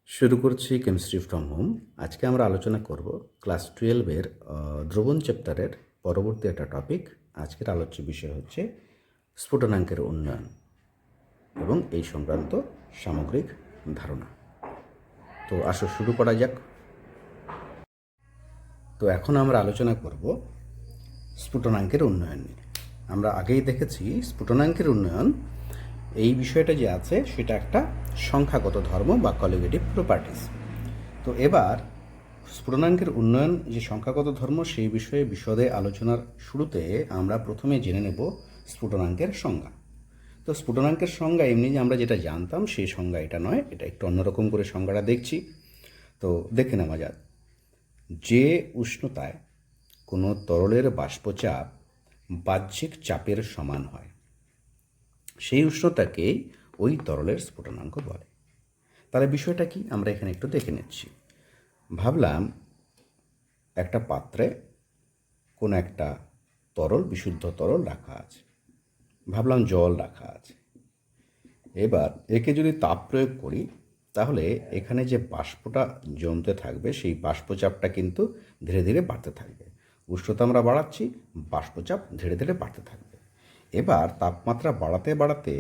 শুরু করছি chemistry from home. আজকে আমরা আলোচনা করব ক্লাস 12-এর দ্রবণ চ্যাপ্টারের পরবর্তী একটা টপিক। আজকের আলোচ্য বিষয় হচ্ছে স্ফুটনাঙ্কের উন্নয়ন এবং এই সংক্রান্ত সামগ্রিক ধারণা। তো আসো শুরু করা যাক। তো এখন আমরা আলোচনা করব স্ফুটনাঙ্কের উন্নয়ন নিয়ে। আমরা আগেই দেখেছি স্ফুটনাঙ্কের উন্নয়ন এই বিষয়টা যে আছে সেটা একটা সংখ্যাগত ধর্ম বা কলিগেটিভ প্রপার্টিস। তো এবার স্ফুটনাঙ্কের উন্নয়ন যে সংখ্যাগত ধর্ম সেই বিষয়ে বিশদে আলোচনার শুরুতে আমরা প্রথমে জেনে নেব স্ফুটনাঙ্কের সংজ্ঞা। তো স্ফুটনাঙ্কের সংজ্ঞা এমনি যে আমরা যেটা জানতাম সেই সংজ্ঞা এটা নয়, এটা একটু অন্যরকম করে সংজ্ঞাটা দেখছি। তো দেখে নেওয়া যাক। যে উষ্ণতায় কোনো তরলের বাষ্পচাপ বাহ্যিক চাপের সমান হয় সেই উষ্ণতাকেই ওই তরলের স্ফুটনাঙ্ক বলে। তাহলে বিষয়টা কি আমরা এখানে একটু দেখে নিচ্ছি। ভাবলাম একটা পাত্রে কোনো একটা তরল, বিশুদ্ধ তরল রাখা আছে, ভাবলাম জল রাখা আছে। এবার একে যদি তাপ প্রয়োগ করি তাহলে এখানে যে বাষ্পটা জমতে থাকবে সেই বাষ্পচাপটা কিন্তু ধীরে ধীরে বাড়তে থাকবে। উষ্ণতা আমরা বাড়াচ্ছি, বাষ্পচাপ ধীরে ধীরে বাড়তে থাকবে। এবার তাপমাত্রা বাড়াতে বাড়াতে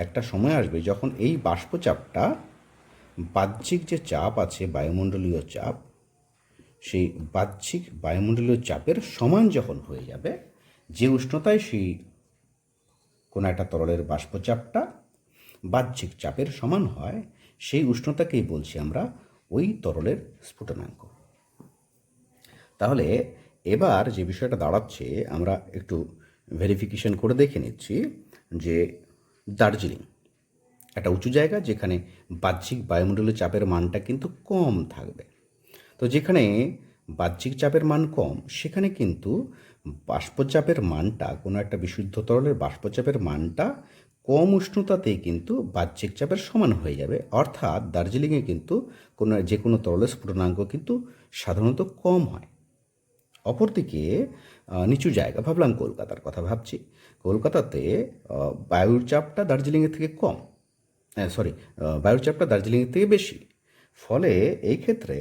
একটা সময় আসবে যখন এই বাষ্পচাপটা বাহ্যিক যে চাপ আছে, বায়ুমণ্ডলীয় চাপ, সেই বাহ্যিক বায়ুমণ্ডলীয় চাপের সমান যখন হয়ে যাবে, যে উষ্ণতায় সেই কোনো একটা তরলের বাষ্পচাপটা বাহ্যিক চাপের সমান হয় সেই উষ্ণতাকেই বলছি আমরা ওই তরলের স্ফুটনাঙ্ক। তাহলে এবার যে বিষয়টা দাঁড়াচ্ছে আমরা একটু ভেরিফিকেশন করে দেখে নিচ্ছি যে দার্জিলিং একটা উঁচু জায়গা যেখানে বাহ্যিক বায়ুমণ্ডলীয় চাপের মানটা কিন্তু কম থাকবে। তো যেখানে বাহ্যিক চাপের মান কম সেখানে কিন্তু বাষ্পচাপের মানটা, কোনো একটা বিশুদ্ধ তরলের বাষ্পচাপের মানটা কম উষ্ণতাতেই কিন্তু বাহ্যিক চাপের সমান হয়ে যাবে। অর্থাৎ দার্জিলিংয়ে কিন্তু যে কোনো তরলের স্ফুটনাঙ্ক কিন্তু সাধারণত কম হয়। অপরদিকে নিচু জায়গা, ভাবলাম কলকাতার কথা ভাবছি, কলকাতাতে বায়ুর চাপটা দার্জিলিংয়ের থেকে কম, বায়ুর চাপটা দার্জিলিংয়ের থেকে বেশি। ফলে এই ক্ষেত্রে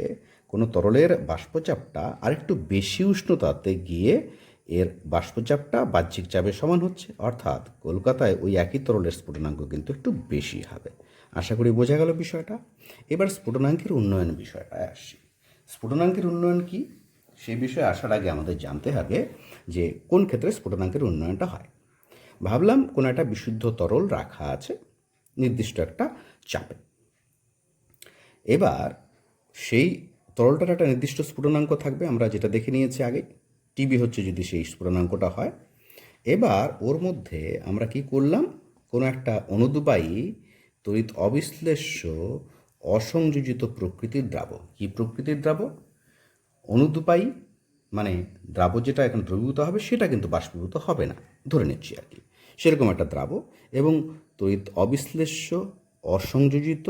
কোনো তরলের বাষ্পচাপটা আরেকটু বেশি উষ্ণতাতে গিয়ে এর বাষ্পচাপটা বাহ্যিক চাপের সমান হচ্ছে। অর্থাৎ কলকাতায় ওই একই তরলের স্ফুটনাঙ্ক কিন্তু একটু বেশি হবে। আশা করি বোঝা গেল বিষয়টা। এবার স্ফুটনাঙ্কের উন্নয়ন বিষয়টায় আসছি। স্ফুটনাঙ্কের উন্নয়ন কি সেই বিষয়ে আসার আগে আমাদের জানতে হবে যে কোন ক্ষেত্রে স্ফুটনাঙ্কের উন্নয়নটা হয়। ভাবলাম কোনো একটা বিশুদ্ধ তরল রাখা আছে নির্দিষ্ট একটা চাপে। এবার সেই তরলটার একটা নির্দিষ্ট স্ফুটনাঙ্ক থাকবে, আমরা যেটা দেখে নিয়েছি আগে, টিবি হচ্ছে যদি সেই স্ফুটনাঙ্কটা হয়। এবার ওর মধ্যে আমরা কি করলাম, কোনো একটা অনুদ্বায়ী তড়িৎ অবিশ্লেষ্য অসংযোজিত প্রকৃতির দ্রাবক। কি প্রকৃতির দ্রাবক? অনুদ্বায়ী মানে দ্রাবক যেটা এখন দ্রবীভূত হবে সেটা কিন্তু বাষ্পীভূত হবে না, ধরে নিচ্ছি আর কি, সেরকম একটা দ্রাবক এবং তড়িৎ অবিশ্লেষ্য অসংযোজিত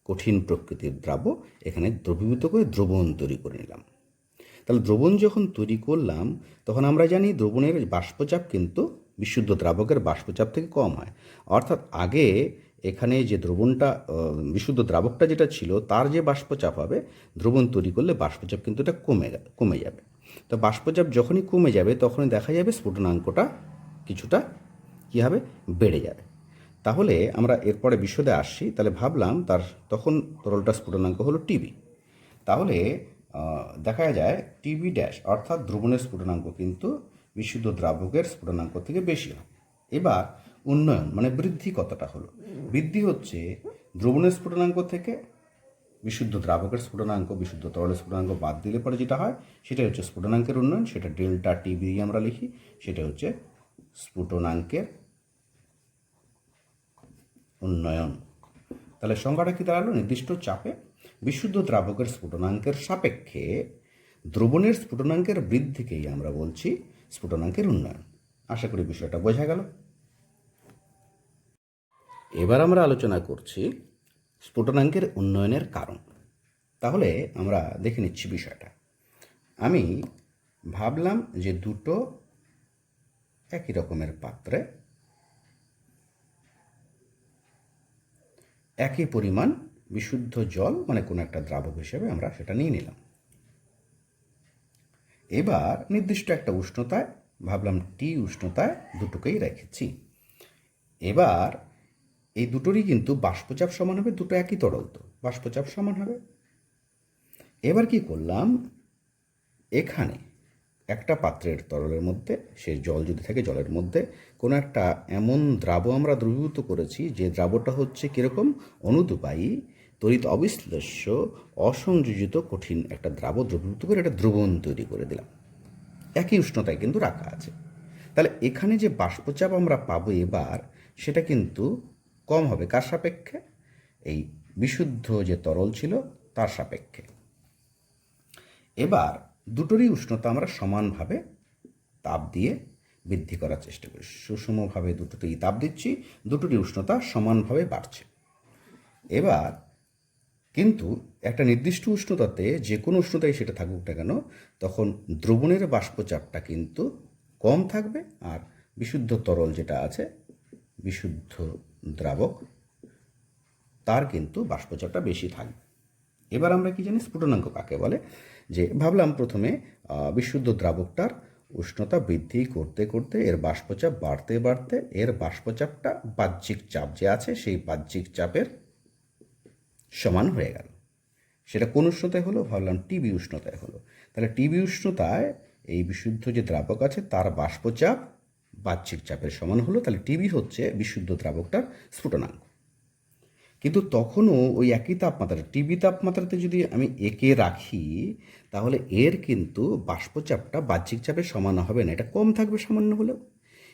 কঠিন প্রকৃতির দ্রাবক এখানে দ্রবীভূত করে দ্রবণ তৈরি করে নিলাম। তাহলে দ্রবণ যখন তৈরি করলাম তখন আমরা জানি দ্রবণের বাষ্পচাপ কিন্তু বিশুদ্ধ দ্রাবকের বাষ্পচাপ থেকে কম হয়। অর্থাৎ আগে এখানে যে দ্রবণটা, বিশুদ্ধ দ্রাবকটা যেটা ছিল তার যে বাষ্পচাপ হবে, দ্রবণ তৈরি করলে বাষ্পচাপ কিন্তু এটা কমে যাবে। তো বাষ্পচাপ যখনই কমে যাবে তখনই দেখা যাবে স্ফুটনাঙ্কটা কিছুটা কী হবে, বেড়ে যাবে। তাহলে আমরা এরপরে বিশদে আসছি। তাহলে ভাবলাম তখন তরলটা স্ফুটনাঙ্ক হলো টিবি। তাহলে দেখা যায় টিবি ড্যাশ অর্থাৎ দ্রবণের স্ফুটনাঙ্ক কিন্তু বিশুদ্ধ দ্রাবকের স্ফুটনাঙ্ক থেকে বেশি হয়। এবার উন্নয়ন মানে বৃদ্ধি কতটা হলো? বৃদ্ধি হচ্ছে দ্রবণের স্ফুটনাঙ্ক থেকে বিশুদ্ধ দ্রাবকের স্ফুটনাঙ্ক, বিশুদ্ধ তরলের স্ফুটনাঙ্ক বাদ দিলে পরে যেটা হয় সেটাই হচ্ছে স্ফুটনাঙ্কের উন্নয়ন। সেটা ডেল্টা টিবি আমরা লিখি, সেটা হচ্ছে স্ফুটনাঙ্কের উন্নয়ন। তাহলে সংখ্যাটা কি দাঁড়ালো? নির্দিষ্ট চাপে বিশুদ্ধ দ্রাবকের স্ফুটনাঙ্কের সাপেক্ষে দ্রবণের স্ফুটনাঙ্কের বৃদ্ধিকেই আমরা বলছি স্ফুটনাঙ্কের উন্নয়ন। আশা করি বিষয়টা বোঝা গেল। এবার আমরা আলোচনা করছি স্ফুটনাঙ্কের উন্নয়নের কারণ। তাহলে আমরা দেখে নিচ্ছি বিষয়টা। আমি ভাবলাম যে দুটো একই রকমের পাত্রে একই পরিমাণ বিশুদ্ধ জল মানে কোনো একটা দ্রাবক হিসেবে আমরা সেটা নিয়ে নিলাম। এবার নির্দিষ্ট একটা উষ্ণতায়, ভাবলাম টি উষ্ণতায় দুটোকেই রেখেছি। এবার এই দুটোরই কিন্তু বাষ্পচাপ সমান হবে, দুটো একই তরল, তো বাষ্পচাপ সমান হবে। এবার কি করলাম, এখানে একটা পাত্রের তরলের মধ্যে, সে জল যদি থাকে জলের মধ্যে কোনো একটা এমন দ্রাব আমরা দ্রবীভূত করেছি যে দ্রাবটা হচ্ছে কীরকম, অনুদ্বায়ী তড়িৎ অবিশ্লেষ্য অসংযোজিত কঠিন একটা দ্রাব দ্রবীভূত করে একটা দ্রবণ তৈরি করে দিলাম। একই উষ্ণতায় কিন্তু রাখা আছে। তাহলে এখানে যে বাষ্পচাপ আমরা পাবো এবার, সেটা কিন্তু কম হবে কার সাপেক্ষে, এই বিশুদ্ধ যে তরল ছিল তার সাপেক্ষে। এবার দুটোরই উষ্ণতা আমরা সমানভাবে তাপ দিয়ে বৃদ্ধি করার চেষ্টা করি। সুষমভাবে দুটোতেই তাপ দিচ্ছি, দুটোরই উষ্ণতা সমানভাবে বাড়ছে। এবার কিন্তু একটা নির্দিষ্ট উষ্ণতাতে, যে কোনো উষ্ণতায় সেটা থাকুক না কেন, তখন দ্রবণের বাষ্পচাপটা কিন্তু কম থাকবে, আর বিশুদ্ধ তরল যেটা আছে, বিশুদ্ধ দ্রাবক, তার কিন্তু বাষ্পচাপটা বেশি থাকবে। এবার আমরা কি জানি স্ফুটনাঙ্ক কাকে বলে, যে ভাবলাম প্রথমে বিশুদ্ধ দ্রাবকটার উষ্ণতা বৃদ্ধি করতে করতে এর বাষ্পচাপ বাড়তে বাড়তে এর বাষ্পচাপটা বাহ্যিক চাপ যে আছে সেই বাহ্যিক চাপের সমান হয়ে গেল। সেটা কোন উষ্ণতায় হলো, ভাবলাম টিবি উষ্ণতায় হলো। তাহলে টিবি উষ্ণতায় এই বিশুদ্ধ যে দ্রাবক আছে তার বাষ্পচাপ বাহ্যিক চাপের সমান হলো। তাহলে টিবি হচ্ছে বিশুদ্ধ দ্রাবকটার স্ফুটনাঙ্ক। কিন্তু তখনও ওই একই তাপমাত্রা, টিবি তাপমাত্রাতে যদি আমি একে রাখি, তাহলে এর কিন্তু বাষ্পচাপটা বাহ্যিক চাপের সমান হবে না, এটা কম থাকবে সামান্য হলেও।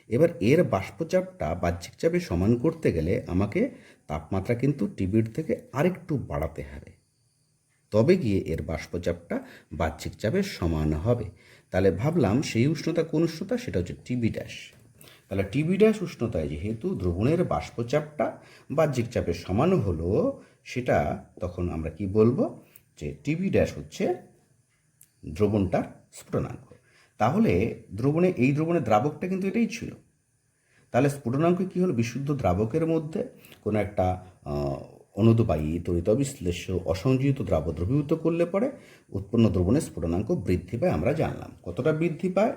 এবার এর বাষ্পচাপটা বাহ্যিক চাপে সমান করতে গেলে আমাকে তাপমাত্রা কিন্তু টিবির থেকে আরেকটু বাড়াতে হবে, তবে গিয়ে এর বাষ্পচাপটা বাহ্যিক চাপের সমান হবে। তাহলে ভাবলাম সেই উষ্ণতা কোন উষ্ণতা, সেটা হচ্ছে টিবি ড্যাশ। তাহলে টিবি ড্যাশ উষ্ণতায় যেহেতু দ্রবণের বাষ্পচাপটা বাহ্যিক চাপের সমান হলো, সেটা তখন আমরা কি বলবো, যে টিবি ড্যাশ হচ্ছে দ্রবণটার স্ফুটনাঙ্ক। তাহলে এই দ্রবণের দ্রাবকটা কিন্তু এটাই ছিল। তাহলে স্ফুটনাঙ্ক কী হলো, বিশুদ্ধ দ্রাবকের মধ্যে কোনো একটা অনুদ্বায়ী তড়িৎ অবিশ্লেষ্য অসংযোজিত দ্রাব দ্রবীভূত করলে পরে উৎপন্ন দ্রবণের স্ফুটনাঙ্ক বৃদ্ধি পায়। আমরা জানলাম কতটা বৃদ্ধি পায়,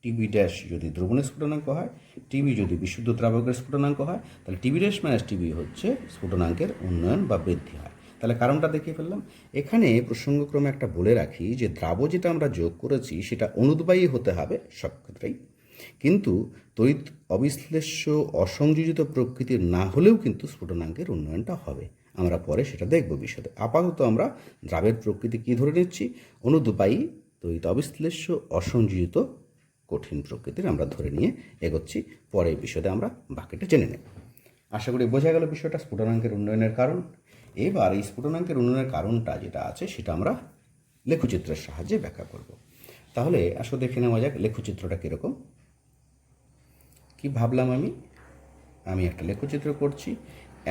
টিবি ড্যাশ যদি দ্রবণের স্ফুটনাঙ্ক হয়, টিবি যদি বিশুদ্ধ দ্রাবকের স্ফুটনাঙ্ক হয়, তাহলে টিবি ড্যাশ মাইনাস টিবি হচ্ছে স্ফুটনাঙ্কের উন্নয়ন বা বৃদ্ধি হয়। তাহলে কারণটা দেখিয়ে ফেললাম। এখানে প্রসঙ্গক্রমে একটা বলে রাখি যে দ্রাব যেটা আমরা যোগ করেছি সেটা অনুদ্বায়ী হতে হবে সব ক্ষেত্রেই, কিন্তু তড়িৎ অবিশ্লেষ্য অসংযোজিত প্রকৃতির না হলেও কিন্তু স্ফুটনাঙ্কের উন্নয়নটা হবে। আমরা পরে সেটা দেখব বিশদে। আপাতত আমরা দ্রাবের প্রকৃতি কী ধরে নিচ্ছি, অনুদ্বায়ী তড়িৎ অবিশ্লেষ্য অসংযোজিত কঠিন প্রকৃতির আমরা ধরে নিয়ে এগোচ্ছি। পরে বিশদে আমরা বাকিটা জেনে নেব। আশা করি বোঝা গেল বিষয়টা, স্ফুটনাঙ্কের উন্নয়নের কারণ। এবার এই স্ফুটনাঙ্কের উন্নয়নের কারণটা যেটা আছে সেটা আমরা লেখচিত্রের সাহায্যে ব্যাখ্যা করব। তাহলে আসলে দেখে নেওয়া যাক লেখচিত্রটা কীরকম। কি ভাবলাম, আমি একটা লেখচিত্র করছি।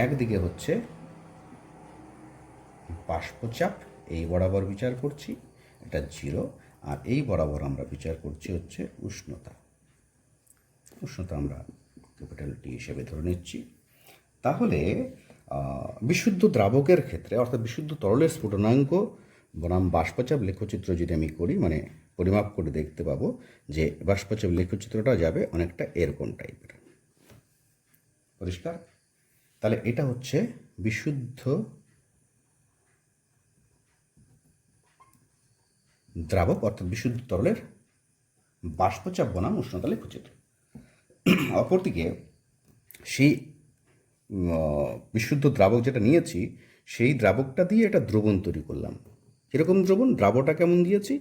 একদিকে হচ্ছে বাষ্পচাপ, এই বরাবর বিচার করছি, এটা 0, আর এই বরাবর আমরা বিচার করছি হচ্ছে উষ্ণতা আমরা ক্যাপিটাল টি হিসেবে ধরে নিচ্ছি। তাহলে বিশুদ্ধ দ্রাবকের ক্ষেত্রে, অর্থাৎ বিশুদ্ধ তরলের স্ফুটনাঙ্ক বনাম বাষ্পচাপ লেখচিত্র যদি আমি করি, মানে পরিমাপ করে দেখতে পাবো যে বাষ্পচাপ লেখচিত্রটা যাবে অনেকটা এরকম টাইপের। পরিষ্কার? তাহলে এটা হচ্ছে বিশুদ্ধ দ্রাবক অর্থাৎ বিশুদ্ধ তরলের বাষ্পচাপ বনাম উষ্ণতা লেখচিত্র। অপরদিকে সেই বিশুদ্ধ দ্রাবক যেটা নিয়েছি সেই দ্রাবকটা দিয়ে একটা দ্রবণ তৈরি করলাম। কীরকম দ্রবণ, দ্রাবটা কেমন দিয়েছি,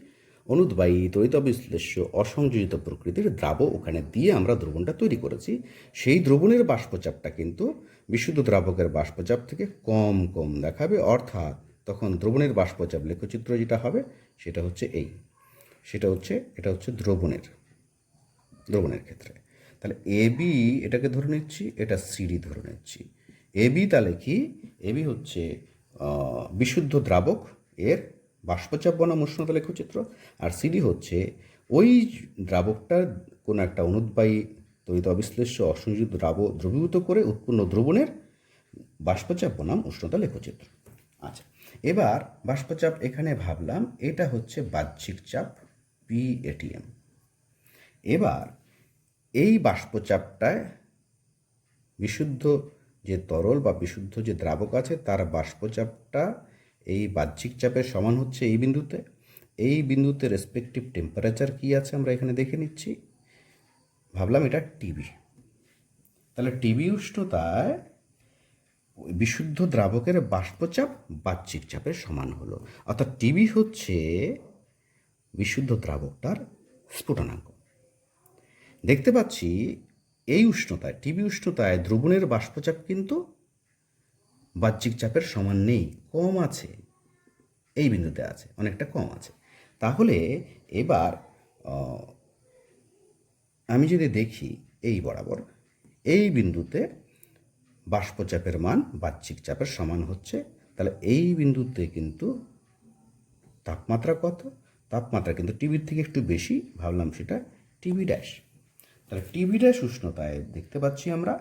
অনুদ্বায়ী তড়িৎ অবিশ্লেষ্য অসংযোজিত প্রকৃতির দ্রাব ওখানে দিয়ে আমরা দ্রবণটা তৈরি করেছি। সেই দ্রবণের বাষ্পচাপটা কিন্তু বিশুদ্ধ দ্রাবকের বাষ্পচাপ থেকে কম কম দেখাবে, অর্থাৎ তখন দ্রবণের বাষ্পচাপ লেখচিত্র যেটা হবে সেটা হচ্ছে এটা হচ্ছে দ্রবণের ক্ষেত্রে। তাহলে এবি এটাকে ধরে নিচ্ছি, এটা সিডি ধরে নিচ্ছি। এবি তাহলে কি, এবি হচ্ছে বিশুদ্ধ দ্রাবক এর বাষ্পচাপ বনাম উষ্ণতা লেখচিত্র, আর সিডি হচ্ছে ওই দ্রাবকটার কোনো একটা অনুদ্বায়ী তড়িৎ অবিশ্লেষ্য অসংযোজিত দ্রবীভূত করে উৎপন্ন দ্রবণের বাষ্পচাপ বনাম উষ্ণতা লেখচিত্র। আচ্ছা, এবার বাষ্পচাপ এখানে ভাবলাম এটা হচ্ছে বাহ্যিক চাপ PATM। এবার এই বাষ্পচাপটায় বিশুদ্ধ যে তরল বা বিশুদ্ধ যে দ্রাবক আছে তার বাষ্পচাপটা এই বাহ্যিক চাপের সমান হচ্ছে এই বিন্দুতে। এই বিন্দুতে রেসপেক্টিভ টেম্পারেচার কী আছে আমরা এখানে দেখে নিচ্ছি। ভাবলাম এটা টিবি। তাহলে টিবি উষ্ণতায় বিশুদ্ধ দ্রাবকের বাষ্পচাপ বাহ্যিক চাপের সমান হলো, অর্থাৎ টিবি হচ্ছে বিশুদ্ধ দ্রাবকটার স্ফুটনাঙ্ক। দেখতে পাচ্ছি এই উষ্ণতায়, টিবি উষ্ণতায় দ্রবণের বাষ্পচাপ কিন্তু বাহ্যিক চাপের সমান নেই, কম আছে, এই বিন্দুতে আছে, অনেকটা কম আছে। তাহলে এবার আমি যদি দেখি এই বরাবর এই বিন্দুতে বাষ্পচাপের মান বাহ্যিক চাপের সমান হচ্ছে, তাহলে এই বিন্দুতে কিন্তু তাপমাত্রা কত? তাপমাত্রা কিন্তু টিবির থেকে একটু বেশি, ভাবলাম সেটা টিবি ড্যাশ। তাহলে টিবি ড্যাশ উষ্ণতায় দেখতে পাচ্ছি আমরা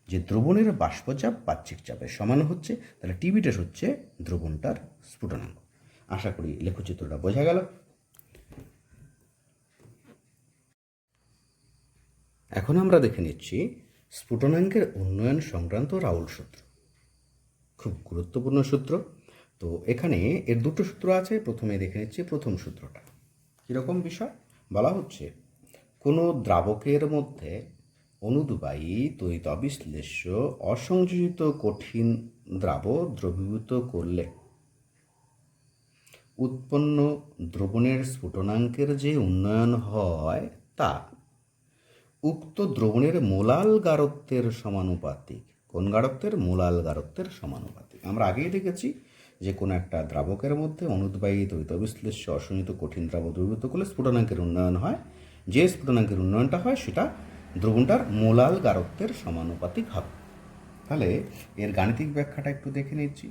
যে দ্রবণের বাষ্পচাপ বাহ্যিক চাপের সমান হচ্ছে, তাহলে টিবি ড্যাশ হচ্ছে দ্রবণটার স্ফুটনাঙ্ক। আশা করি লেখচিত্রটা বোঝা গেল। এখন আমরা দেখে নিচ্ছি স্ফুটনাঙ্কের উন্নয়ন সংক্রান্ত রাউল সূত্র, খুব গুরুত্বপূর্ণ সূত্র। তো এখানে এর দুটো সূত্র আছে, প্রথমে দেখে নিচ্ছি প্রথম সূত্রটা। কীরকম বিষয় বলা হচ্ছে, কোনো দ্রাবকের মধ্যে অনুদ্বায়ী তড়িৎ অবিশ্লেষ্য অসংযোজিত কঠিন দ্রবীভূত করলে উৎপন্ন দ্রবণের স্ফুটনাঙ্কের যে উন্নয়ন হয় তা উক্ত দ্রবণের মোলাল গারত্বের সমানুপাতিক। কোন গারত্বের? মোলাল গারত্বের সমানুপাতিক। আমরা আগেই দেখেছি যে কোনো একটা দ্রাবকের মধ্যে অনুদ্বায়ী তড়িৎ অবিশ্লেষ্য অসংযোজিত কঠিন দ্রাবক দ্রবীভূত করলে স্ফুটনাঙ্কের উন্নয়ন হয়। যে স্ফুটনাঙ্কের উন্নয়নটা হয় সেটা দ্রবণটার মোলাল গারত্বের সমানুপাতিক হবে। তাহলে এর গাণিতিক ব্যাখ্যাটা একটু দেখে নিচ্ছি।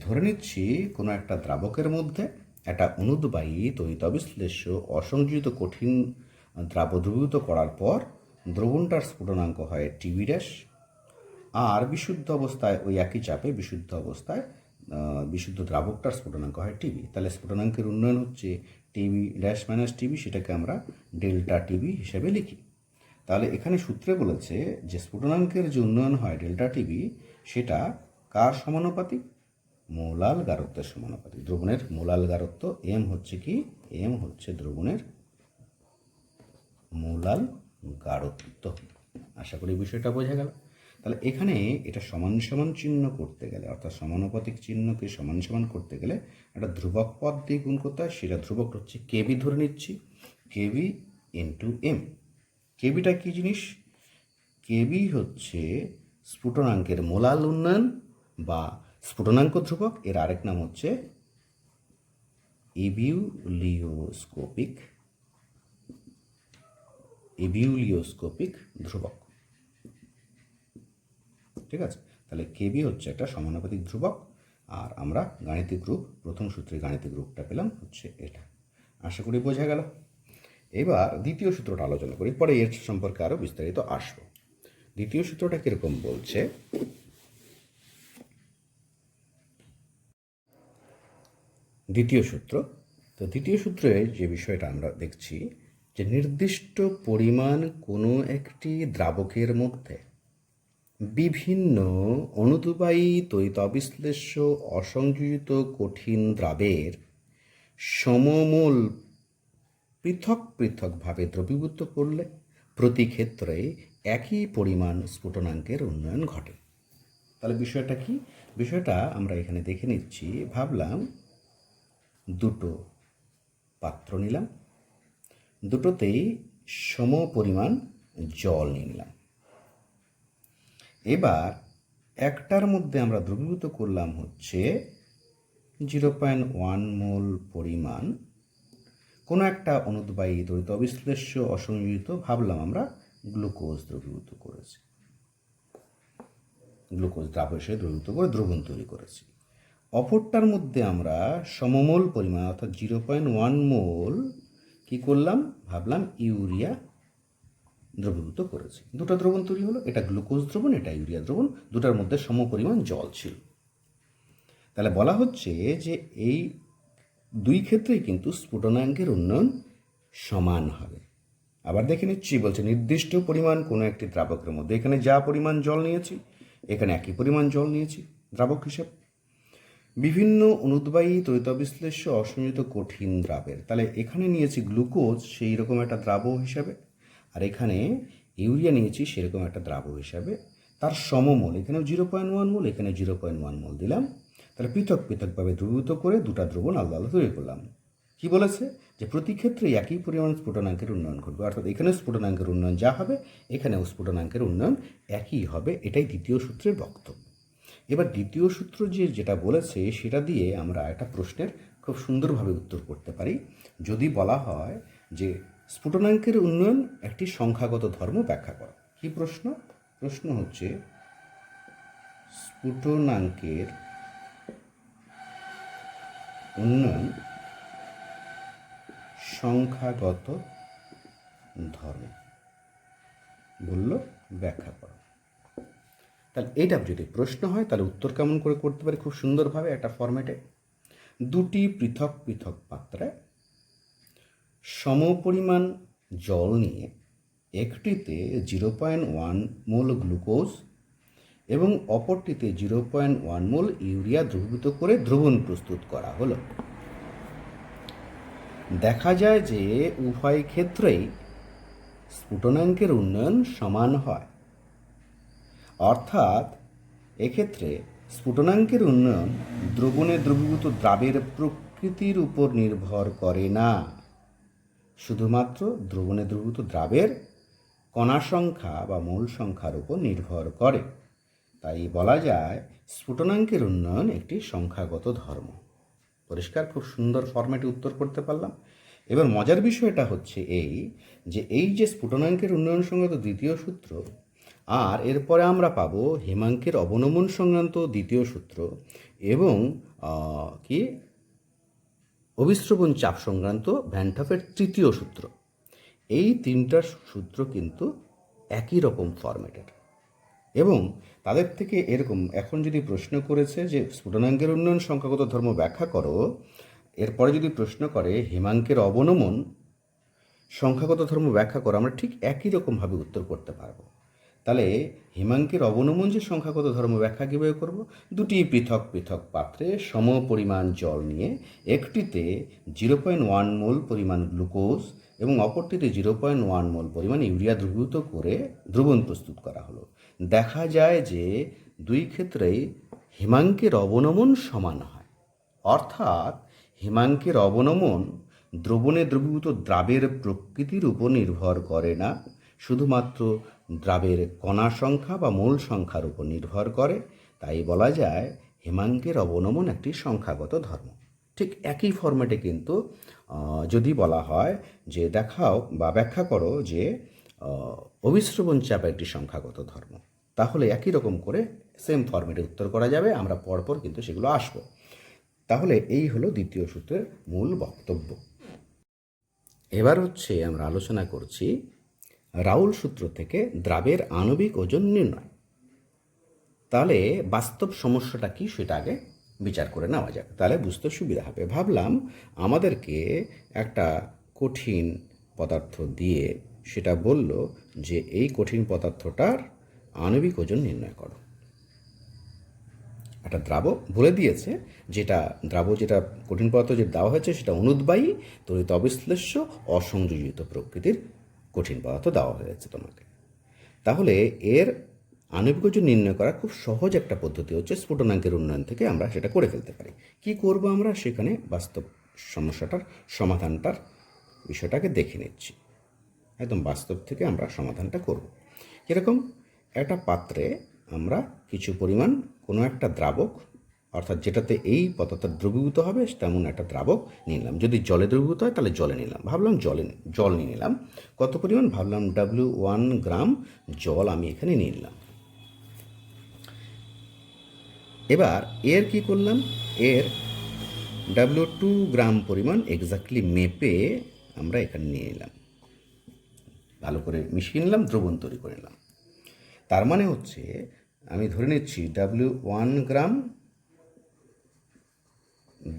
ধরে নিচ্ছি কোনো একটা দ্রাবকের মধ্যে একটা অনুদ্বায়ী তড়িৎ অবিশ্লেষ্য অসংযোজিত কঠিন দ্রবীভূত করার পর দ্রবণটার স্ফুটনাঙ্ক হয় টিবি ড্যাশ, আর বিশুদ্ধ অবস্থায় ওই একই চাপে বিশুদ্ধ অবস্থায় বিশুদ্ধ দ্রাবকটার স্ফুটনাঙ্ক হয় টিবি। তাহলে স্ফুটনাঙ্কের উন্নয়ন হচ্ছে টিবি ড্যাশ মাইনাস টিবি, সেটাকে আমরা ডেল্টা টিবি হিসেবে লিখি। তাহলে এখানে সূত্রে বলেছে যে স্ফুটনাঙ্কের যে উন্নয়ন হয় ডেল্টা টিবি, সেটা কার সমানুপাতিক? মোলাল গারত্বের সমানুপাতিক। দ্রবণের মোলাল গারত্ব এম হচ্ছে কি? এম হচ্ছে দ্রবণের মোলাল গারত্ব। আশা করি বিষয়টা বোঝা গেল। তাহলে এখানে এটা সমান সমান চিহ্ন করতে গেলে, অর্থাৎ সমানুপাতিক চিহ্নকে সমান সমান করতে গেলে একটা ধ্রুবক পদ দিয়ে গুণ করতে হয়। সেটা ধ্রুবক হচ্ছে কেবি ধরে নিচ্ছি, কেবি ইন্টু এম। কেবিটা কী জিনিস? কেবি হচ্ছে স্ফুটনাঙ্কের মোলাল উন্নয়ন বা স্ফুটনাঙ্ক ধ্রুবক। এর আরেক নাম হচ্ছে ইবিউলিওস্কোপিক ধ্রুবক। ঠিক আছে, তাহলে কেবি হচ্ছে একটা সমানুপাতিক ধ্রুবক, আর আমরা গাণিতিক রূপ, প্রথম সূত্রে গাণিতিক রূপটা পেলাম হচ্ছে এটা। আশা করি বোঝা গেল। এবার দ্বিতীয় সূত্রটা আলোচনা করি, পরে এর সম্পর্কে আরও বিস্তারিত আসব। দ্বিতীয় সূত্রটা কীরকম বলছে, দ্বিতীয় সূত্র। তো দ্বিতীয় সূত্রে যে বিষয়টা আমরা দেখছি যে নির্দিষ্ট পরিমাণ কোনো একটি দ্রাবকের মধ্যে বিভিন্ন অনুদ্বায়ী তড়িৎ অবিশ্লেষ্য অসংযোজিত কঠিন দ্রাবের সমমূল পৃথক পৃথকভাবে দ্রবীভূত করলে প্রতি ক্ষেত্রে একই পরিমাণ স্ফুটনাঙ্কের উন্নয়ন ঘটে। তাহলে বিষয়টা কি? বিষয়টা আমরা এখানে দেখে নিচ্ছি। ভাবলাম দুটো পাত্র নিলাম, দুটোতেই সম পরিমাণ জল নিয়ে নিলাম। এবার একটার মধ্যে আমরা দ্রবীভূত করলাম হচ্ছে 0.1 মোল পরিমাণ কোনো একটা অনুদ্বায়ী তড়িৎ অবিশ্লেষ্য অসংযোজিত, ভাবলাম আমরা গ্লুকোজ দ্রবীভূত করেছি, গ্লুকোজ দ্রাবক হিসেবে দ্রবীভূত করে দ্রবণ তৈরি করেছি। অপরটার মধ্যে আমরা সমমোল পরিমাণ অর্থাৎ 0.1 মোল কী করলাম? ভাবলাম ইউরিয়া দ্রবীভূত করেছি। দুটো দ্রবণ তৈরি হলো, এটা গ্লুকোজ দ্রবণ, এটা ইউরিয়া দ্রবণ, দুটার মধ্যে সম পরিমাণ জল ছিল। তাহলে বলা হচ্ছে যে এই দুই ক্ষেত্রেই কিন্তু স্ফুটনাঙ্কের উন্নয়ন সমান হবে। আবার দেখে নিচ্ছি, বলছে নির্দিষ্ট পরিমাণ কোনো একটি দ্রাবকের মধ্যে, এখানে যা পরিমাণ জল নিয়েছি এখানে একই পরিমাণ জল নিয়েছি দ্রাবক হিসেব, বিভিন্ন অনুদ্বায়ী তড়িৎবিশ্লেষ্য অসংযুক্ত কঠিন দ্রাবের, তাহলে এখানে নিয়েছি গ্লুকোজ সেই রকম একটা দ্রাব হিসাবে, আর এখানে ইউরিয়া নিয়েছি সেরকম একটা দ্রাব হিসাবে, তার সমমোল এখানেও 0.1 মোল, এখানে 0.1 মোল দিলাম। তাহলে পৃথক পৃথকভাবে দ্রবীভূত করে দুটা দ্রবণ আলাদা আলাদা তৈরি করলাম। কি বলেছে যে প্রতি ক্ষেত্রে একই পরিমাণ স্ফুটনাঙ্কের উন্নয়ন ঘটবে, অর্থাৎ এখানে স্ফুটনাঙ্কের উন্নয়ন যা হবে এখানেও স্ফুটনাঙ্কের উন্নয়ন একই হবে। এটাই দ্বিতীয় সূত্রের বক্তব্য। এবার দ্বিতীয় সূত্র যেটা বলেছে সেটা দিয়ে আমরা একটা প্রশ্নের খুব সুন্দরভাবে উত্তর করতে পারি। যদি বলা হয় যে স্ফুটনাঙ্কের উন্নয়ন একটি সংখ্যাগত ধর্ম ব্যাখ্যা করো। কি প্রশ্ন? প্রশ্ন হচ্ছে স্ফুটনাঙ্কের উন্নয়ন সংখ্যাগত ধর্ম বলল ব্যাখ্যা করো। তাহলে এটা যদি প্রশ্ন হয় তাহলে উত্তর কেমন করে করতে পারি? খুব সুন্দরভাবে একটা ফরম্যাটে, দুটি পৃথক পৃথক পাত্রে সমপরিমাণ জল নিয়ে একটিতে 0.1 মোল গ্লুকোজ এবং অপরটিতে 0.1 মোল ইউরিয়া দ্রবীভূত করে দ্রবণ প্রস্তুত করা হলো। দেখা যায় যে উভয় ক্ষেত্রেই স্ফুটনাঙ্কের উন্নয়ন সমান হয়, অর্থাৎ এক্ষেত্রে স্ফুটনাঙ্কের উন্নয়ন দ্রবণে দ্রবীভূত দ্রাবের প্রকৃতির উপর নির্ভর করে না, শুধুমাত্র দ্রবণে দ্রবীভূত দ্রাবের কণা সংখ্যা বা মোল সংখ্যার উপর নির্ভর করে। তাই বলা যায় স্ফুটনাঙ্কের উন্নয়ন একটি সংখ্যাগত ধর্ম। পরিষ্কার, খুব সুন্দর ফরম্যাটে উত্তর করতে পারলাম। এবার মজার বিষয়টা হচ্ছে এই যে স্ফুটনাঙ্কের উন্নয়ন সংক্রান্ত দ্বিতীয় সূত্র, আর এরপরে আমরা পাবো হিমাঙ্কের অবনমন সংক্রান্ত দ্বিতীয় সূত্র এবং কি অভিস্রবণ চাপ সংক্রান্ত ভ্যান টফের তৃতীয় সূত্র। এই তিনটা সূত্র কিন্তু একই রকম ফরম্যাটের এবং তাদের থেকে এরকম এখন যদি প্রশ্ন করেছে যে স্ফুটনাঙ্কের উন্নয়ন সংখ্যাগত ধর্ম ব্যাখ্যা করো, এরপরে যদি প্রশ্ন করে হিমাঙ্কের অবনমন সংখ্যাগত ধর্ম ব্যাখ্যা করো, আমরা ঠিক একই রকমভাবে উত্তর করতে পারবো। তাহলে হিমাঙ্কের অবনমন যে সংখ্যাগত ধর্ম ব্যাখ্যা কীভাবে করব? দুটি পৃথক পৃথক পাত্রে সম পরিমাণ জল নিয়ে একটিতে 0.1 মোল পরিমাণ গ্লুকোজ এবং অপরটিতে 0.1 মোল পরিমাণ ইউরিয়া দ্রবীভূত করে দ্রবণ প্রস্তুত করা হলো। দেখা যায় যে দুই ক্ষেত্রেই হিমাঙ্কের অবনমন সমান হয়, অর্থাৎ হিমাঙ্কের অবনমন দ্রবণে দ্রবীভূত দ্রাবের প্রকৃতির উপর নির্ভর করে না, শুধুমাত্র দ্রাবের কণা সংখ্যা বা মোল সংখ্যার উপর নির্ভর করে। তাই বলা যায় হিমাঙ্কের অবনমন একটি সংখ্যাগত ধর্ম। ঠিক একই ফরম্যাটে কিন্তু যদি বলা হয় যে দেখাও বা ব্যাখ্যা করো যে অভিস্রবণ চাপ একটি সংখ্যাগত ধর্ম, তাহলে একই রকম করে সেম ফরম্যাটে উত্তর করা যাবে। আমরা পরপর কিন্তু সেগুলো আসবো। তাহলে এই হলো দ্বিতীয় সূত্রের মূল বক্তব্য। এবার হচ্ছে আমরা আলোচনা করছি রাউল সূত্র থেকে দ্রাবের আণবিক ওজন নির্ণয়। তাহলে বাস্তব সমস্যাটা কি সেটা আগে বিচার করে নেওয়া যাক, তাহলে বুঝতে সুবিধা হবে। ভাবলাম আমাদেরকে একটা কঠিন পদার্থ দিয়ে সেটা বলল যে এই কঠিন পদার্থটার আণবিক ওজন নির্ণয় করো। একটা দ্রাব বলে দিয়েছে, যেটা কঠিন পদার্থ যেটা দেওয়া হয়েছে সেটা অনুদ্বায়ী তড়িৎ অবিশ্লেষ্য অসংযোজিত প্রকৃতির কঠিন পদার্থ দেওয়া হয়েছে তোমাকে। তাহলে এর আণবিক ওজন নির্ণয় করা খুব সহজ একটা পদ্ধতি হচ্ছে স্ফুটনাঙ্কের উন্নয়ন থেকে আমরা সেটা করে ফেলতে পারি। কি করব আমরা? সেখানে বাস্তব সমস্যাটার সমাধানটার বিষয়টাকে দেখে নিচ্ছি। একদম বাস্তব থেকে আমরা সমাধানটা করব। কীরকম? একটা পাত্রে আমরা কিছু পরিমাণ কোনো একটা দ্রাবক, অর্থাৎ যেটাতে এই পদার্থ দ্রবীভূত হবে তেমন একটা দ্রাবক নিলাম। যদি জলে দ্রবীভূত হয় তাহলে জলে নিলাম। ভাবলাম জল নিয়ে নিলাম। কত পরিমাণ? ভাবলাম W1 গ্রাম জল আমি এখানে নিয়ে নিলাম। এবার এর কি করলাম? এর W2 গ্রাম পরিমাণ এক্স্যাক্টলি মেপে আমরা এখানে নিয়ে নিলাম, ভালো করে মিশিয়ে নিলাম, দ্রবণ তৈরি করে নিলাম। তার মানে হচ্ছে আমি ধরে নিচ্ছি W1 গ্রাম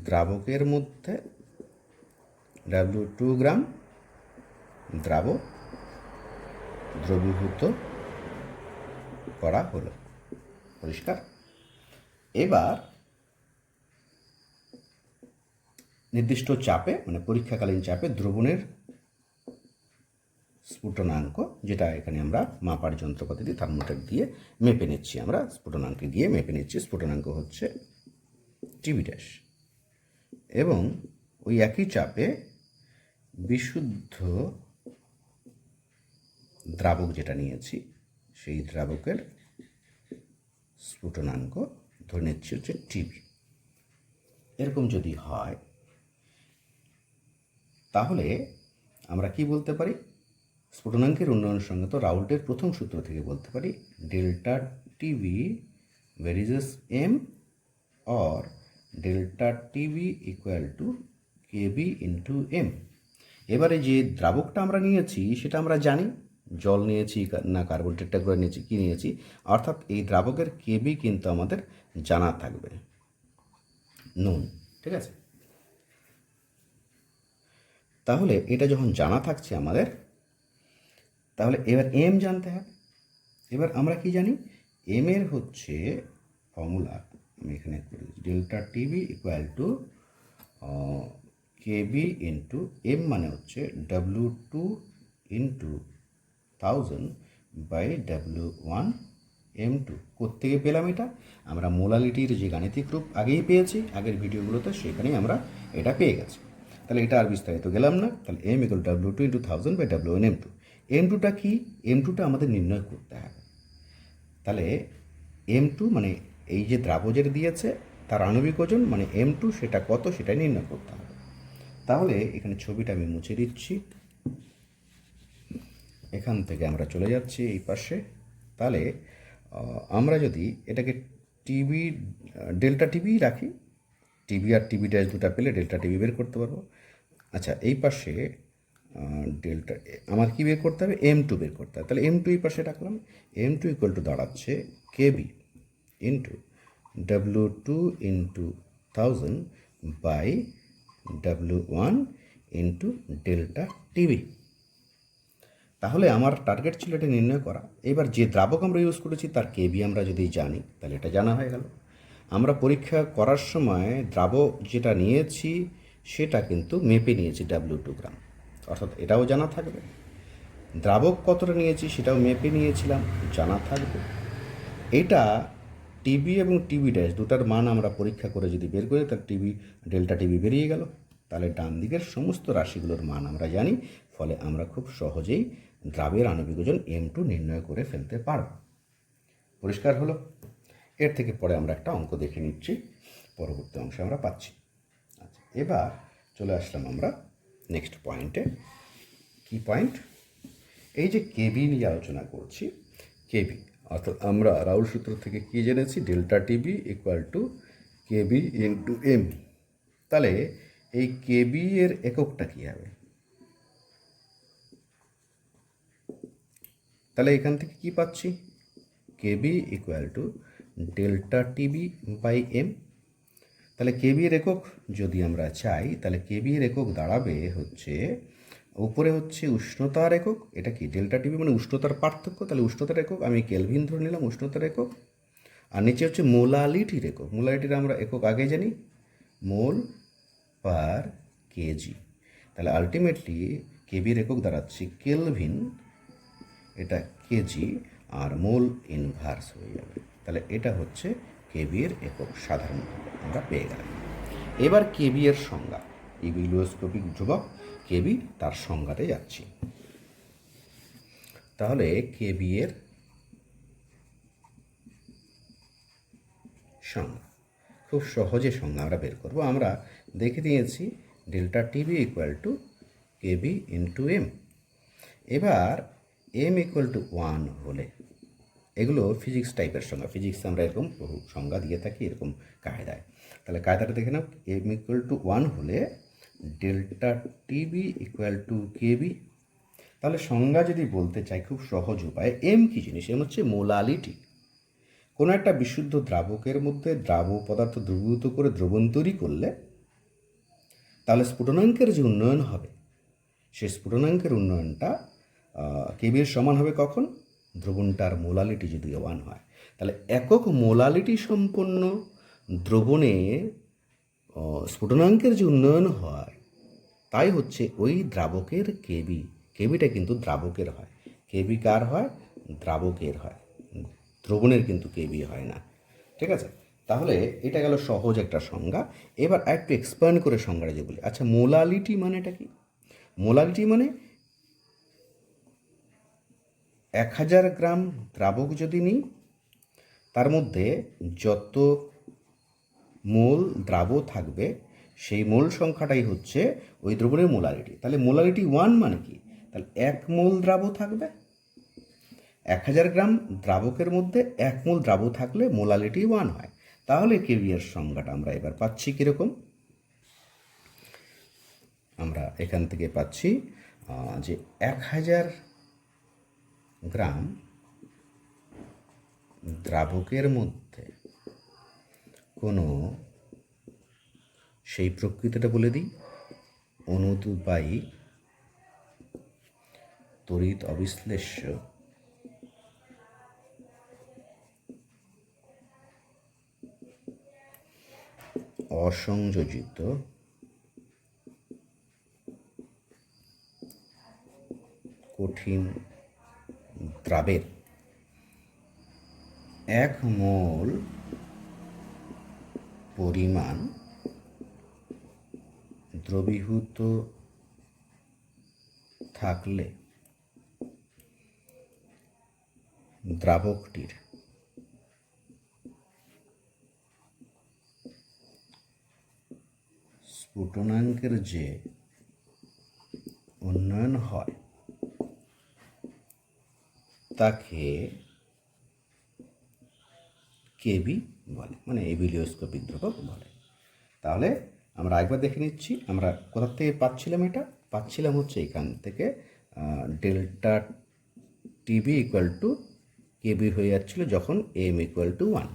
দ্রাবকের মধ্যে W2 গ্রাম দ্রবীভূত করা হলো। পরিষ্কার? এবার নির্দিষ্ট চাপে মানে পরীক্ষাকালীন চাপে দ্রবণের স্ফুটনাঙ্ক, যেটা এখানে আমরা মাপার যন্ত্রপাতি দিয়ে থার্মোমিটার দিয়ে মেপে নিচ্ছি, আমরা স্ফুটনাঙ্কে গিয়ে মেপে নিচ্ছি। স্ফুটনাঙ্ক হচ্ছে টিবি ড্যাশ, এবং ওই একই চাপে বিশুদ্ধ দ্রাবক যেটা নিয়েছি সেই দ্রাবকের স্ফুটনাঙ্ক ধরে নিচ্ছি হচ্ছে টিবি। এরকম যদি হয় তাহলে আমরা কি বলতে পারি? স্ফুটনাঙ্কের উন্নয়ন সঙ্গে তো রাউল্টের প্রথম সূত্র থেকে বলতে পারি delta TB varies M or delta TB equal to KB into M. এবারে যে দ্রাবকটা আমরা নিয়েছি সেটা আমরা জানি, জল নিয়েছি না কার্বন টেট্রাক্লোরাইড নিয়েছি, কী নিয়েছি, অর্থাৎ এই দ্রাবকের কেবি কিন্তু আমাদের জানা থাকবে, নুন। ঠিক আছে? তাহলে এটা যখন জানা থাকছে আমাদের, তাহলে এবার এম জানতে হবে। এবার আমরা কি জানি? এম এর হচ্ছে ফর্মুলা, আমি এখানে করি delta TB equal to KB into M, মানে হচ্ছে W2 into 1000 by W1 M2। কোত্থেকে পেলাম এটা? আমরা মোলালিটির যে গাণিতিক রূপ আগেই পেয়েছি, আগের ভিডিওগুলোতে, সেখানেই আমরা এটা পেয়ে গেছি। তাহলে এটা আর বিস্তারিত গেলাম না। তাহলে M equal W2 into 1000 by W1 M2। M2টা কি? M2টা আমাদের নির্ণয় করতে হবে। তাহলে M2 মানে এই যে দ্রাবকের দিয়েছে তার আণবিক ওজন মানে M2, সেটা কত সেটাই নির্ণয় করতে হবে। তাহলে এখানে ছবিটা আমি মুছে দিচ্ছি, এখান থেকে আমরা চলে যাচ্ছি এই পাশে। তাহলে আমরা যদি এটাকে টিবি ডেল্টা টিবি রাখি, টিবি আর টিবি ড্যাশ দুটা পেলে ডেল্টা টিবি বের করতে পারবো। আচ্ছা, এই পাশে ডেল্টা আমার কি বের করতে হবে? M2 বের করতে হবে। তাহলে M2 এই পাশে রাখলাম। M2 ইকুয়াল টু দাঁড়াচ্ছে Kb into W2 into 1000 by W1 into delta Tb. তাহলে আমার টার্গেট ছিল এটা নির্ণয় করা। এবার যে দ্রাবক আমরা ইউজ করেছি তার কেবি আমরা যদি জানি তাহলে এটা জানা হয়ে গেল। আমরা পরীক্ষা করার সময় দ্রাবক যেটা নিয়েছি সেটা কিন্তু মেপে নিয়েছি W2 গ্রাম, অর্থাৎ এটাও জানা থাকবে। দ্রাবক কতটা নিয়েছি সেটাও মেপে নিয়েছিলাম, জানা থাকবে। এটা টিবি এবং টিবি ড্যাশ দুটার মান আমরা পরীক্ষা করে যদি বের করি তাহলে টিবি ডেল্টা টিবি বেরিয়ে গেল। তাহলে ডান দিকের সমস্ত রাশিগুলোর মান আমরা জানি, ফলে আমরা খুব সহজেই দ্রাবের আণবিক ওজন M2 নির্ণয় করে ফেলতে পারব। পরিষ্কার হলো? এর থেকে পরে আমরা একটা অঙ্ক দেখে নিচ্ছি, পরবর্তী অংশে আমরা পাচ্ছি। আচ্ছা, এবার চলে আসলাম আমরা নেক্সট পয়েন্টে। কি পয়েন্ট? এই যে কেবি নিয়ে আলোচনা করছি, কেবি অর্থাৎ আমরা রাউল সূত্র থেকে কি জেনেছি? Delta TB equal to KB into M. তাহলে এই কেবি এর এককটা কী হবে? তাহলে এখান থেকে কি পাচ্ছি? Kb equal to delta Tb by m. তাহলে কেবি এর একক যদি আমরা চাই তাহলে কেবি এর একক দাঁড়াবে হচ্ছে, উপরে হচ্ছে উষ্ণতার একক, এটা কি ডেল্টা টিবি মানে উষ্ণতার পার্থক্য, তাহলে উষ্ণতার একক আমি কেলভিন ধরে নিলাম উষ্ণতার একক, আর নিচে হচ্ছে মোলালিটির একক। মোলালিটির আমরা একক আগে জানি, মোল পার কেজি। তাহলে আলটিমেটলি কেবির একক দাঁড়াচ্ছে কেলভিন, এটা কেজি, আর মোল ইনভার্স হয়ে যাবে। তাহলে এটা হচ্ছে কেবির একক সাধারণভাবে আমরা পেয়ে গেলাম। এবার কেবি এর সংজ্ঞা, ইবিলিওস্কোপিক ধ্রুবক কেবি, তার সংজ্ঞাতে যাচ্ছি। তাহলে কেবি এর সংজ্ঞা খুব সহজে সংজ্ঞা আমরা বের করব। আমরা দেখে দিয়েছি delta TB equal to KB into M. এবার এম ইকুয়াল টু 1 হলে, এগুলো ফিজিক্স টাইপের সংজ্ঞা, ফিজিক্সে আমরা এরকম বহু সংজ্ঞা দিয়ে থাকি এরকম কায়দায়। তাহলে কায়দাটা দেখে নাও, এম ইকুয়াল টু 1 হলে ডেল্টা টিবি ইকুয়াল টু কেবি। তাহলে সংজ্ঞা যদি বলতে চাই খুব সহজ উপায়, এম কী জিনিস? এম হচ্ছে মোলালিটি। কোনো একটা বিশুদ্ধ দ্রাবকের মধ্যে দ্রাব পদার্থ দ্রবীভূত করে দ্রবণ তৈরি করলে তাহলে স্ফুটনাঙ্কের যে উন্নয়ন হবে সেই স্ফুটনাঙ্কের উন্নয়নটা কেবির সমান হবে কখন? দ্রবণটার মোলালিটি যদি 1 হয়। তাহলে একক মোলালিটি সম্পন্ন দ্রবণে স্ফুটনাঙ্কের যে উন্নয়ন হয় তাই হচ্ছে ওই দ্রাবকের কেবি। কেবিটা কিন্তু দ্রাবকের হয়। কেবি কার হয়? দ্রাবকের হয়, দ্রবণের কিন্তু কেবি হয় না। ঠিক আছে, তাহলে এটা গেল সহজ একটা সংজ্ঞা। এবার একটু এক্সপ্যান্ড করে সংজ্ঞাটা যে বলি। আচ্ছা, মোলালিটি মানেটা কি? মোলালিটি মানে 1000 গ্রাম দ্রাবক যদি নিই, তার মধ্যে যত মোল দ্রাব থাকবে সেই মোল সংখ্যাটাই হচ্ছে ওই দ্রবণের মোলারিটি। তাহলে মোলারিটি 1 মানে কি? তাহলে 1 মোল দ্রাব থাকবে। 1000 গ্রাম দ্রাবকের মধ্যে 1 মোল দ্রাব থাকলে মোলারিটি 1 হয়। তাহলে কেবিএর সংজ্ঞাটা আমরা এবার পাচ্ছি কীরকম? আমরা এখান থেকে পাচ্ছি যে 1000 গ্রাম দ্রাবকের মধ্যে কোনো, সেই প্রকৃতিটা বলে দিই, অনুদ্বায়ী তড়িৎ অবিশ্লেষ্য অসংযোজিত কঠিন দ্রাবের 1 মোল পরিমাণ দ্রবীভূত থাকলে দ্রাবকটির স্ফুটনাঙ্কের যে উন্নয়ন হয় তাকে কেবি বলে, মানে এবিলিওস্কোপিক ধ্রুবক বলে। তাহলে আমরা একবার দেখে নিচ্ছি আমরা কোথা থেকে পাচ্ছিলাম। এটা পাচ্ছিলাম হচ্ছে এখান থেকে, ডেল্টা টিবি ইকুয়াল টু কেবি হয়ে যাচ্ছিল যখন এম ইকুয়াল টু 1,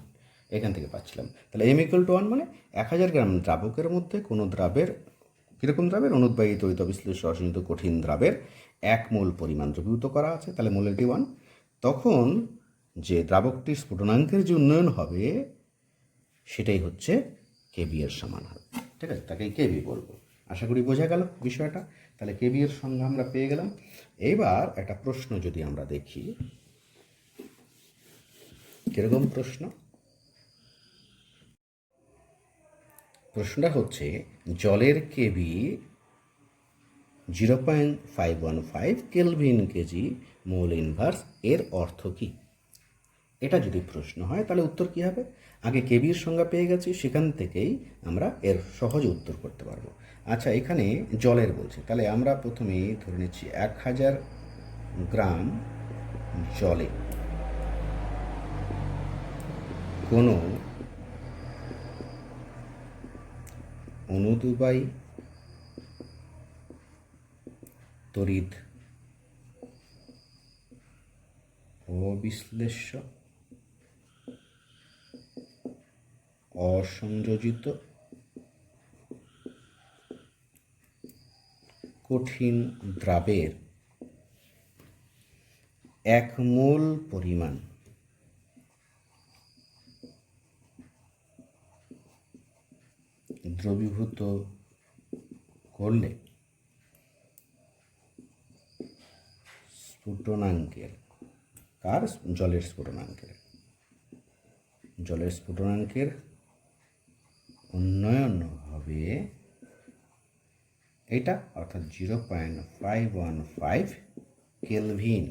এখান থেকে পাচ্ছিলাম। তাহলে এম ইকুয়াল টু 1 মানে 1000 গ্রাম দ্রাবকের মধ্যে কোনো দ্রাবের, কীরকম দ্রাবের? অনুদ্বায়ী তড়িৎ অবিশ্লেষ্য অসংযোজিত কঠিন দ্রাবের 1 মোল পরিমাণ দ্রবীভূত করা আছে, তাহলে মোলারিটি 1। তখন যে দ্রাবকটির স্ফুটনাঙ্কের যে উন্নয়ন হবে সেটাই হচ্ছে কেবি এর সমান হবে। ঠিক আছে, তাকে কেবি বলবো। আশা করি বোঝা গেল বিষয়টা। তাহলে কেবি এর সংজ্ঞা আমরা পেয়ে গেলাম। এইবার একটা প্রশ্ন যদি আমরা দেখি, কিরকম প্রশ্ন? প্রশ্নটা হচ্ছে জলের কেবি 0.515 কেলভিন কেজি মোল ইনভার্স, এর অর্থ কী? এটা যদি প্রশ্ন হয় তাহলে উত্তর কী হবে? আগে কেবির সংজ্ঞা পেয়ে গেছি, সেখান থেকেই আমরা এর সহজে উত্তর করতে পারবো। আচ্ছা, এখানে জলের বলছি, তাহলে আমরা প্রথমেই ধরে নিচ্ছি 1000 গ্রাম জলে কোনো অনুদ্বায়ী তড়িৎ অবিশ্লেষ্য অসংযোজিত কঠিন দ্রাবের 1 মোল পরিমাণ দ্রবীভূত করলে স্ফুটনাঙ্কের, কার? জলের স্ফুটনাঙ্কের, জলের স্ফুটনাঙ্কের উন্নয়ন হবে এটা, অর্থাৎ 0.515 কেলভিন।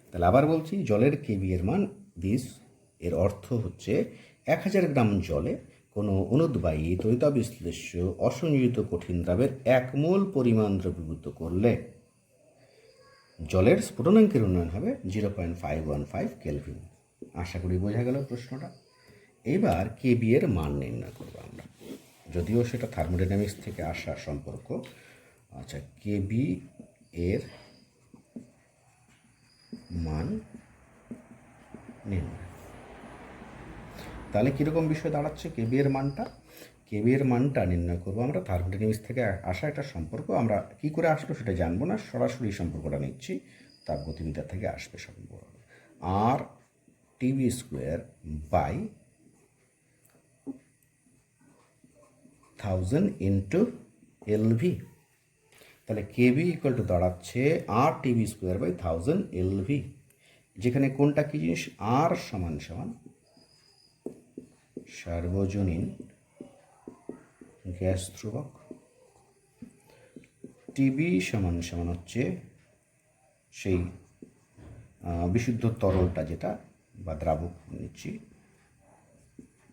তাহলে আবার বলছি, জলের কেবি এর মান দিস, এর অর্থ হচ্ছে 1000 গ্রাম জলে কোনো অনুদ্বায়ী তড়িৎবিশ্লেষ্য অসংযোজিত কঠিন দ্রাবের 1 মোল পরিমাণ দ্রবীভূত করলে জলের স্ফুটনাঙ্কের উন্নয়ন হবে 0.515 কেলভিন। আশা করি বোঝা গেল প্রশ্নটা। এবার কেবি এর মান নির্ণয় করব আমরা, যদিও সেটা থার্মোডাইনামিক্স থেকে আসা সম্পর্ক। আচ্ছা, কেবি এর মান নির্ণয়, তাহলে কীরকম বিষয় দাঁড়াচ্ছে কেবি এর মানটা? কেবি এর মানটা নির্ণয় করবো আমরা থার্মোডাইনামিক্স থেকে আসা একটা সম্পর্ক। আমরা কি করে আসলো সেটা জানবো না, সরাসরি সম্পর্কটা নিচ্ছি, তাপগতিবিদ্যা থেকে আসবে সম্পর্ক। R Tb square by 1000 into lv. তাহলে কেবি ইকুয়াল টু দাঁড়াচ্ছে R Tb square by 1000 lv, যেখানে কোনটা কি জিনিস, আর সমান সমান সার্বজনীন গ্যাস ধ্রুবক, টিবি সমান সমান হচ্ছে সেই বিশুদ্ধ তরলটা যেটা বা দ্রাবক নিচ্ছি,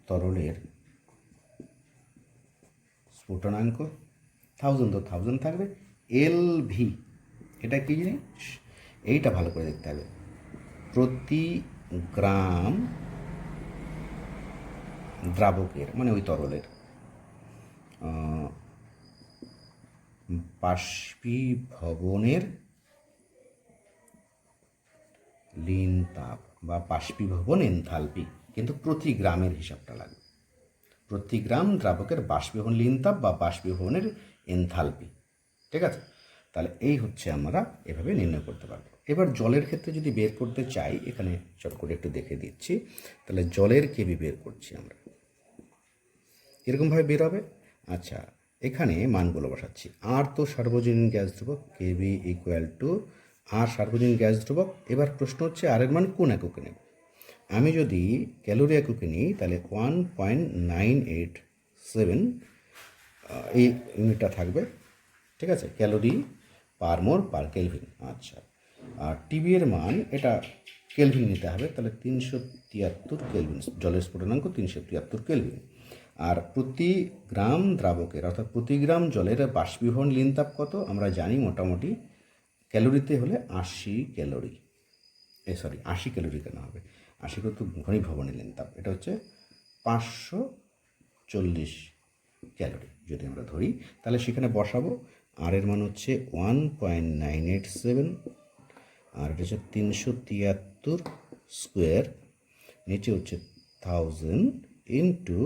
তরলের স্ফুটনাঙ্ক 1000, তো 1000 থাকবে, এলভি এটা কি জিনিস, এইটা ভালো করে দেখতে হবে, প্রতি গ্রাম দ্রাবকের মানে ওই তরলের বাষ্পীভবনের লীন তাপ বা বাষ্পীভবন এনথালপি, কিন্তু প্রতি গ্রামের হিসাবটা লাগবে, প্রতি গ্রাম দ্রাবকের বাষ্পীভবন লীন তাপ বা বাষ্পীভবনের এনথালপি। ঠিক আছে, তাহলে এই হচ্ছে আমরা এভাবে নির্ণয় করতে পারবো। এবার জলের ক্ষেত্রে যদি বের করতে চাই, এখানে চট করে একটু দেখে দিচ্ছি। তাহলে জলের কেবি বের করছি আমরা, এরকমভাবে বের হবে। আচ্ছা, এখানে মানগুলো বসাচ্ছি। আর তো সার্বজনীন গ্যাস ধ্রুবক, কেবি ইকুয়াল টু আর সার্বজনীন গ্যাস ধ্রুবক। এবার প্রশ্ন হচ্ছে আর এর মান কোন এককে নেব। আমি যদি ক্যালোরি এককে নিই তাহলে 1.987 এই ইউনিটটা থাকবে। ঠিক আছে, ক্যালোরি পার মোল পার কেলভিন। আচ্ছা, আর টিবি এর মান এটা কেলভিন নিতে হবে, তাহলে 373 কেলভিন, জলের স্ফুটনাঙ্ক 373 কেলভিন। আর প্রতি গ্রাম দ্রাবকের অর্থাৎ প্রতি গ্রাম জলের বাষ্পীভবন লীন তাপ কত আমরা জানি, মোটামুটি ক্যালোরিতে হলে 80 ক্যালোরি, 80 ক্যালোরি কেন হবে, 80 কিন্তু ঘনীভবনের লীন তাপ, এটা হচ্ছে 540 ক্যালোরি যদি আমরা ধরি, তাহলে সেখানে বসাবো। আর এর মান হচ্ছে 1.987, আর এটা হচ্ছে 373 স্কোয়ার, নিচে হচ্ছে 1000 ইন্টু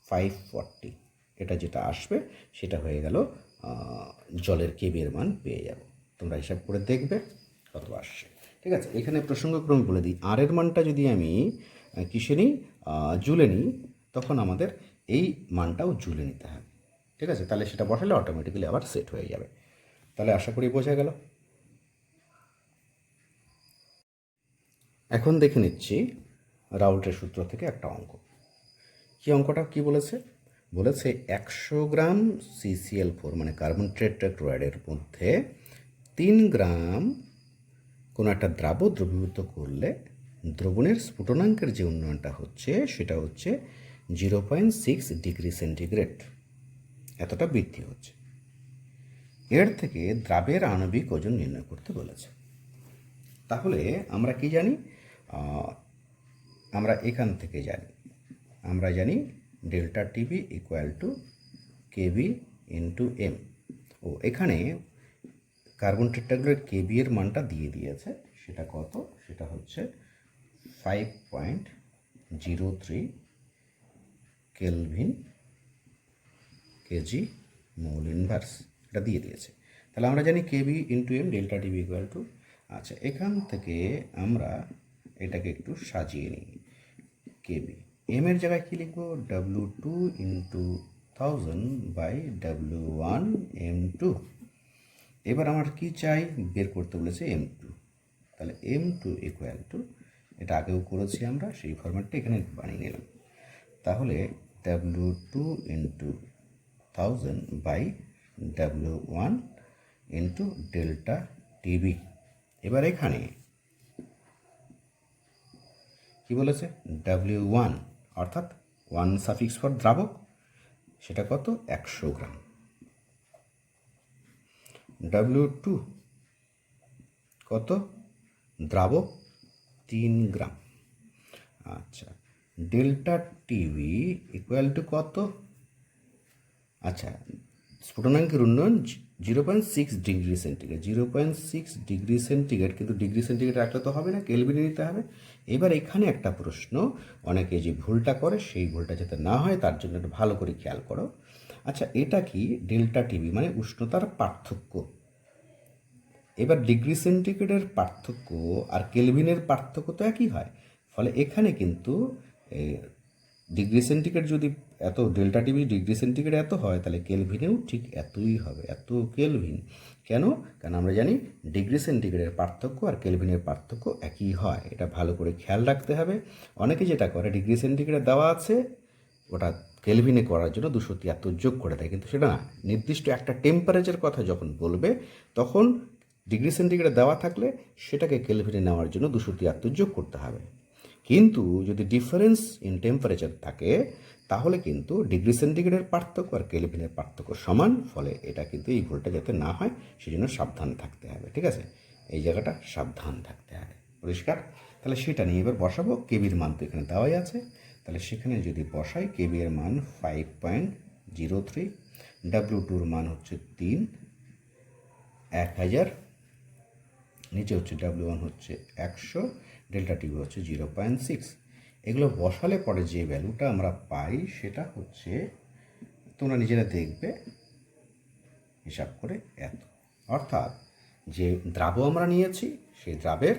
540, এটা যেটা আসবে সেটা হয়ে গেল জলের কেবির মান পেয়ে যাব। তোমরা হিসাব করে দেখবে কত আসছে। ঠিক আছে, এখানে প্রসঙ্গক্রমে বলে দিই, আর এর মানটা যদি আমি কিসে নিই, জুলে নিই, তখন আমাদের এই মানটাও জুলে নিতে হবে। ঠিক আছে, তাহলে সেটা বসালে অটোমেটিক্যালি আবার সেট হয়ে যাবে। তাহলে আশা করি বোঝা গেল। এখন দেখে নিচ্ছি রাউল্টের সূত্র থেকে একটা অঙ্ক। কি অঙ্কটা কি বলেছে, বলেছে 100 গ্রাম CCl4 মানে কার্বন টেট্রাক্লোরাইডের মধ্যে 3 গ্রাম কোনো একটা দ্রবীভূত করলে দ্রবণের স্ফুটনাঙ্কের যে উন্নয়নটা হচ্ছে সেটা হচ্ছে 0.6 ডিগ্রি সেন্টিগ্রেড, এতটা বৃদ্ধি হচ্ছে। এর থেকে দ্রাবের আণবিক ওজন নির্ণয় করতে বলেছে। তাহলে আমরা কি জানি, আমরা এখান থেকে জানি, আমরা জানি delta TB equal to KB into m. ও এখানে কার্বন টেট্রাক্লোরাইড কেবি এর মানটা দিয়ে দিয়েছে, সেটা কত, সেটা হচ্ছে 5.03 কেলভিন কেজি মোল ইনভার্স, এটা দিয়ে দিয়েছে। তাহলে আমরা জানি Kb into m delta TB equal to, আচ্ছা এখান থেকে আমরা এটাকে একটু সাজিয়ে নিই, কেবি এম এর জায়গায় কী লিখবো, W2 into 1000 by W1 M2। এবার আমার কি চাই, বের করতে বলেছে M2, তাহলে M2 ইকুয়াল টু, এটা আগেও করেছি আমরা, সেই ফরম্যাটটা এখানে বানিয়ে নিলাম। তাহলে W2 into 1000 by W1 into delta TB. এবার এখানে কি বলেছে, W1 অর্থাৎ 1 সাফিক্স ফর দ্রাবক, সেটা কত, 100 গ্রাম। W2 কত, দ্রাবক 3 গ্রাম। আচ্ছা, ডেল্টা টিভি ইকুয়াল টু কত, আচ্ছা স্ফুটনাঙ্কের উন্নয়ন 0.6 ডিগ্রি সেন্টিগ্রেড। 0.6 ডিগ্রি সেন্টিগ্রেড, কিন্তু ডিগ্রি সেন্টিগ্রেড রাখলে তো হবে না, কেলভিনে নিতে হবে। এবার এখানে একটা প্রশ্ন, অনেকে যে ভুলটা করে সেই ভুলটা যাতে না হয় তার জন্য একটু ভালো করে খেয়াল করো। আচ্ছা, এটা কি ডেল্টা টিভি মানে উষ্ণতার পার্থক্য। এবার ডিগ্রি সেন্টিগ্রেডের পার্থক্য আর কেলভিনের পার্থক্য তো একই হয়, ফলে এখানে কিন্তু ডিগ্রি সেন্টিগ্রেড যদি এত, ডেল্টা টিভি ডিগ্রি সেন্টিগ্রেড এত হয়, তাহলে কেলভিনেও ঠিক এতই হবে, এত কেলভিন। কেন? কারণ আমরা জানি ডিগ্রি সেন্টিগ্রেডের পার্থক্য আর কেলভিনের পার্থক্য একই হয়, এটা ভালো করে খেয়াল রাখতে হবে। অনেকে যেটা করে, ডিগ্রি সেন্টিগ্রেড দেওয়া আছে, ওটা কেলভিনে করার জন্য 273 যোগ করে দেয়, কিন্তু সেটা না। নির্দিষ্ট একটা টেম্পারেচার কথা যখন বলবে, তখন ডিগ্রি সেন্টিগ্রেড দেওয়া থাকলে সেটাকে কেলভিনে নেওয়ার জন্য 273 যোগ করতে হবে। কিন্তু যদি ডিফারেন্স ইন টেম্পারেচার থাকে, তাহলে কিন্তু ডিগ্রি সেন্টিগ্রেডের পার্থক্য আর কেলভিনের পার্থক্য সমান, ফলে এটা কিন্তু এই ভুলটা যাতে না হয় সেজন্য সাবধান থাকতে হবে। ঠিক আছে, এই জায়গাটা সাবধান থাকতে হবে, পরিষ্কার? তাহলে সেটা নিয়ে এবার বসাবো। কেবির মান তো এখানে দেওয়াই আছে, তাহলে সেখানে যদি বসাই, কেবি এর মান 5.03, W2-র মান হচ্ছে 3, 1000, নিচে হচ্ছে W1 হচ্ছে 100, ডেল্টা টিভি হচ্ছে 0.6। এগুলো বসালে পরে যে ভ্যালুটা আমরা পাই সেটা হচ্ছে, তোমরা নিজেরা দেখবে হিসাব করে, এত। অর্থাৎ যে দ্রাব আমরা নিয়েছি সেই দ্রাবের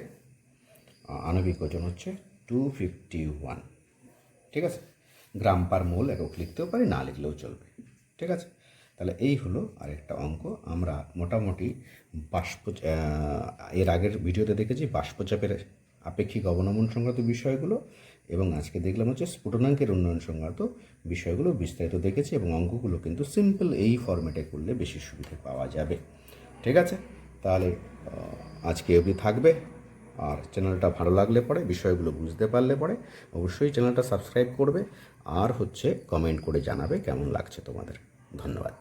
আণবিক ওজন হচ্ছে 251। ঠিক আছে, গ্রাম পার মোল একক লিখতেও পারি, না লিখলেও চলবে। ঠিক আছে, তাহলে এই হলো আরেকটা অঙ্ক। আমরা মোটামুটি এর আগের ভিডিওতে দেখেছি বাষ্পচাপের আপেক্ষিক অবনমন সংক্রান্ত বিষয়গুলো, এবং আজকে দেখলাম হচ্ছে স্ফুটনাঙ্কের উন্নয়ন সংক্রান্ত বিষয়গুলো বিস্তারিত দেখেছি, এবং অঙ্কগুলো কিন্তু সিম্পল এই ফরম্যাটে করলে বেশি সুবিধে পাওয়া যাবে। ঠিক আছে, তাহলে আজকে অবধি থাকবে। আর চ্যানেলটা ভালো লাগলে পরে, বিষয়গুলো বুঝতে পারলে পরে অবশ্যই চ্যানেলটা সাবস্ক্রাইব করবে, আর হচ্ছে কমেন্ট করে জানাবে কেমন লাগছে তোমাদের। ধন্যবাদ।